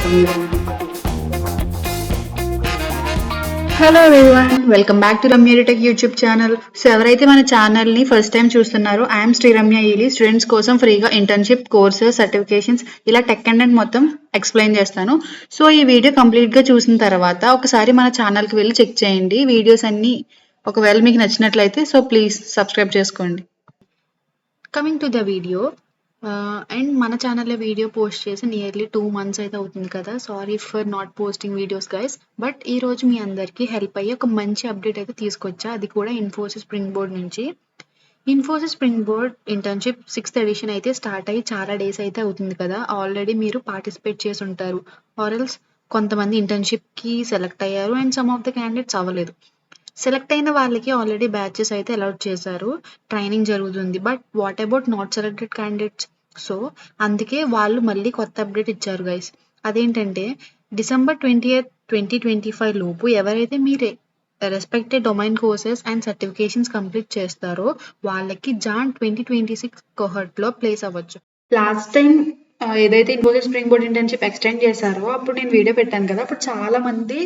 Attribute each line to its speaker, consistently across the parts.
Speaker 1: Hello everyone, welcome back to Ramya tech YouTube channel. So ఎవరైతే మన ఛానల్ని ఫస్ట్ టైం చూస్తున్నారో, ఐఎమ్ శ్రీ రమ్య ఈలి. స్టూడెంట్స్ కోసం ఫ్రీగా ఇంటర్న్షిప్, కోర్సెస్, సర్టిఫికేషన్స్ ఇలా టెక్ కంటెంట్ మొత్తం ఎక్స్ప్లెయిన్ చేస్తాను. సో ఈ వీడియో కంప్లీట్గా చూసిన తర్వాత ఒకసారి మన ఛానల్కి వెళ్ళి చెక్ చేయండి. వీడియోస్ అన్నీ ఒకవేళ మీకు నచ్చినట్లయితే సో ప్లీజ్ సబ్స్క్రైబ్ చేసుకోండి. Coming to the video, and మన ఛానల్లో వీడియో పోస్ట్ చేసి నియర్లీ 2 months అయితే అవుతుంది కదా. Sorry for not posting videos guys. But ఈరోజు మీ అందరికీ హెల్ప్ అయ్యి ఒక మంచి అప్డేట్ అయితే తీసుకొచ్చా. అది కూడా ఇన్ఫోసిస్ స్ప్రింగ్ బోర్డ్ నుంచి. Infosys spring board internship 6th edition అయితే స్టార్ట్ అయ్యి చాలా డేస్ అయితే అవుతుంది కదా. ఆల్రెడీ మీరు పార్టిసిపేట్ చేసి ఉంటారు, ఆర్ఎల్స్ కొంతమంది ఇంటర్న్షిప్కి సెలెక్ట్ అయ్యారు and some of the candidates అవ్వలేదు. సెలెక్ట్ అయిన వాళ్ళకి ఆల్రెడీ బ్యాచెస్ అయితే అలాట్ చేశారు, ట్రైనింగ్ జరుగుతుంది. But what about not selected candidates? So అందుకే వాళ్ళు మళ్ళీ కొత్త అప్డేట్ ఇచ్చారు గైస్. అదేంటంటే December 20th 2025 లోపు ఎవరైతే మీ respected domain courses and certifications complete చేస్తారో వాళ్ళకి జాన్ 2026 కోహర్ట్లో ప్లేస్ అవ్వచ్చు. లాస్ట్ టైం ఏదైతే Infosys spring board internship extend చేశారో అప్పుడు నేను వీడియో పెట్టాను కదా. అప్పుడు చాలా మంది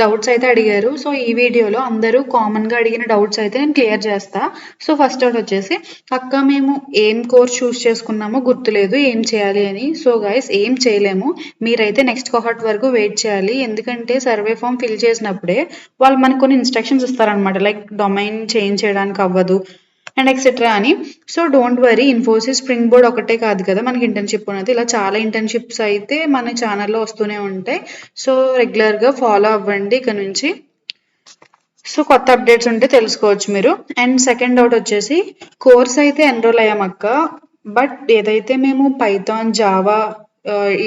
Speaker 1: డౌట్స్ అయితే అడిగారు. సో ఈ వీడియోలో అందరూ కామన్గా అడిగిన డౌట్స్ అయితే నేను క్లియర్ చేస్తా. సో ఫస్ట్ డౌట్ వచ్చేసి, అక్క మేము ఏం కోర్స్ చూస్ చేసుకున్నామో గుర్తులేదు, ఏం చేయాలి అని. సో గైస్ ఏం చేయలేము, మీరైతే నెక్స్ట్ కోహర్ట్ వరకు వెయిట్ చేయాలి. ఎందుకంటే సర్వే ఫామ్ ఫిల్ చేసినప్పుడే వాళ్ళు మనకు కొన్ని ఇన్స్ట్రక్షన్స్ ఇస్తారనమాట, లైక్ డొమైన్ చేంజ్ చేయడానికి అవ్వదు అండ్ ఎక్సెట్రా అని. So don't worry, Infosys spring board ఒకటే కాదు కదా మనకి ఇంటర్న్షిప్ ఉన్నది. ఇలా చాలా ఇంటర్న్షిప్స్ అయితే మన ఛానల్లో వస్తూనే ఉంటాయి. సో రెగ్యులర్గా ఫాలో అవ్వండి ఇక నుంచి. సో కొత్త అప్డేట్స్ ఉంటే తెలుసుకోవచ్చు మీరు. అండ్ సెకండ్ డౌట్ వచ్చేసి, కోర్స్ అయితే ఎన్రోల్ అయ్యామక్క, బట్ ఏదైతే మేము పైథాన్, జావా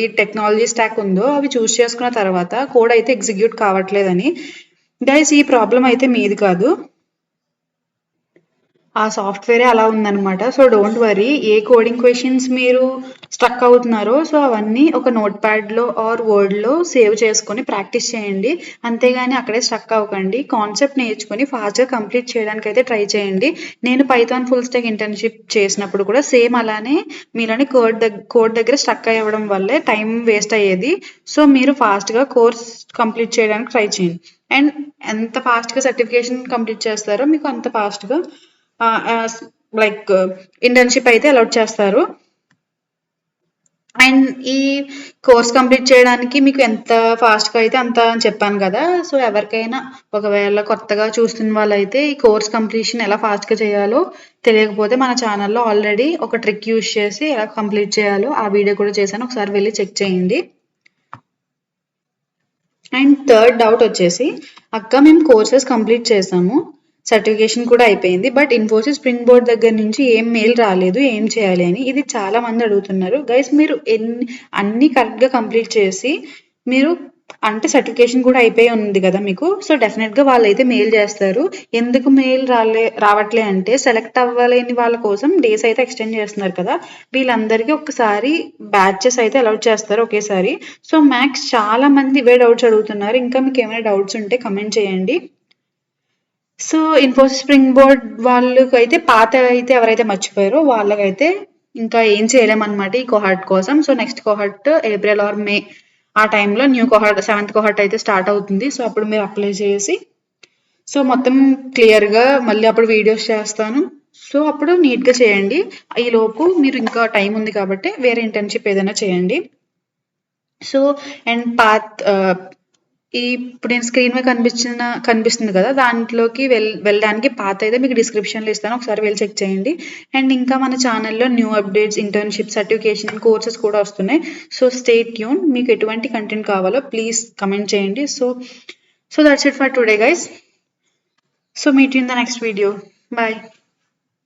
Speaker 1: ఈ టెక్నాలజీ స్టాక్ ఉందో అవి చూస్ చేసుకున్న తర్వాత కోడ్ అయితే ఎగ్జిక్యూట్ కావట్లేదని. గైస్ ఈ ప్రాబ్లం అయితే మీది కాదు, ఆ సాఫ్ట్వేరే అలా ఉందన్నమాట. So don't worry, A coding questions మీరు స్ట్రక్ అవుతున్నారో సో అవన్నీ ఒక నోట్ ప్యాడ్లో ఆర్ వర్డ్లో సేవ్ చేసుకొని ప్రాక్టీస్ చేయండి. అంతేగాని అక్కడే స్ట్రక్ అవ్వకండి. కాన్సెప్ట్ నేర్చుకొని ఫాస్ట్గా కంప్లీట్ చేయడానికి అయితే ట్రై చేయండి. నేను పైథాన్ ఫుల్ స్టాక్ ఇంటర్న్షిప్ చేసినప్పుడు కూడా సేమ్ అలానే మీలోని కోడ్ దగ్గర స్ట్రక్ అవ్వడం వల్లే టైం వేస్ట్ అయ్యేది. సో మీరు ఫాస్ట్గా కోర్స్ కంప్లీట్ చేయడానికి ట్రై చేయండి. అండ్ ఎంత ఫాస్ట్గా సర్టిఫికేషన్ కంప్లీట్ చేస్తారో మీకు అంత ఫాస్ట్గా లైక్ ఇంటర్న్షిప్ అయితే అలాట్ చేస్తారు. అండ్ ఈ కోర్స్ కంప్లీట్ చేయడానికి మీకు ఎంత ఫాస్ట్గా అయితే అంత అని చెప్పాను కదా. సో ఎవరికైనా ఒకవేళ కొత్తగా చూస్తున్న వాళ్ళైతే ఈ కోర్స్ కంప్లీషన్ ఎలా ఫాస్ట్గా చేయాలో తెలియకపోతే మన ఛానల్లో ఆల్రెడీ ఒక ట్రిక్ యూజ్ చేసి ఎలా కంప్లీట్ చేయాలో ఆ వీడియో కూడా చేశాను, ఒకసారి వెళ్ళి చెక్ చేయండి. అండ్ థర్డ్ డౌట్ వచ్చేసి, అక్క మేము కోర్సెస్ కంప్లీట్ చేసాము, సర్టిఫికేషన్ కూడా అయిపోయింది, బట్ ఇన్ఫోసిస్ స్ప్రింగ్ బోర్డ్ దగ్గర నుంచి ఏం మెయిల్ రాలేదు, ఏం చేయాలి అని. ఇది చాలా మంది అడుగుతున్నారు గైస్. మీరు అన్ని కరెక్ట్గా కంప్లీట్ చేసి మీరు అంటే సర్టిఫికేషన్ కూడా అయిపోయి ఉంది కదా మీకు. సో డెఫినెట్గా వాళ్ళైతే మెయిల్ చేస్తారు. ఎందుకు మెయిల్ రావట్లే అంటే సెలెక్ట్ అవ్వలేని వాళ్ళ కోసం డేస్ అయితే ఎక్స్టెండ్ చేస్తున్నారు కదా. వీళ్ళందరికీ ఒకసారి బ్యాచెస్ అయితే అలాట్ చేస్తారు ఒకేసారి. సో మ్యాక్స్ చాలా మంది ఇవే డౌట్స్ అడుగుతున్నారు. ఇంకా మీకు ఏమైనా డౌట్స్ ఉంటే కమెంట్ చేయండి. సో ఇన్ఫోసిస్ స్ప్రింగ్ బోర్డ్ వాళ్ళకైతే పాత అయితే ఎవరైతే మర్చిపోయారో వాళ్ళకైతే ఇంకా ఏం చేయలేమన్నమాట ఈ కోహార్ట్ కోసం. సో నెక్స్ట్ కోహార్ట్ ఏప్రిల్ ఆర్ మే ఆ టైంలో న్యూ కోహార్ట్ 7th కోహార్ట్ అయితే స్టార్ట్ అవుతుంది. సో అప్పుడు మీరు అప్లై చేసి సో మొత్తం క్లియర్గా మళ్ళీ అప్పుడు వీడియోస్ చేస్తాను. సో అప్పుడు నీట్గా చేయండి. ఈలోపు మీరు ఇంకా టైం ఉంది కాబట్టి వేరే ఇంటర్న్షిప్ ఏదైనా చేయండి. సో అండ్ ఇప్పుడు నేను స్క్రీన్ మీద కనిపిస్తుంది కదా, దాంట్లోకి వెళ్ళడానికి పాత అయితే మీకు డిస్క్రిప్షన్లో ఇస్తాను, ఒకసారి వెళ్ళి చెక్ చేయండి. అండ్ ఇంకా మన ఛానల్లో new updates, internship, certification, courses కూడా వస్తున్నాయి. So stay tune. మీకు ఎటువంటి కంటెంట్ కావాలో ప్లీజ్ కమెంట్ చేయండి. So that's it for today guys. So meet you in the next video. Bye.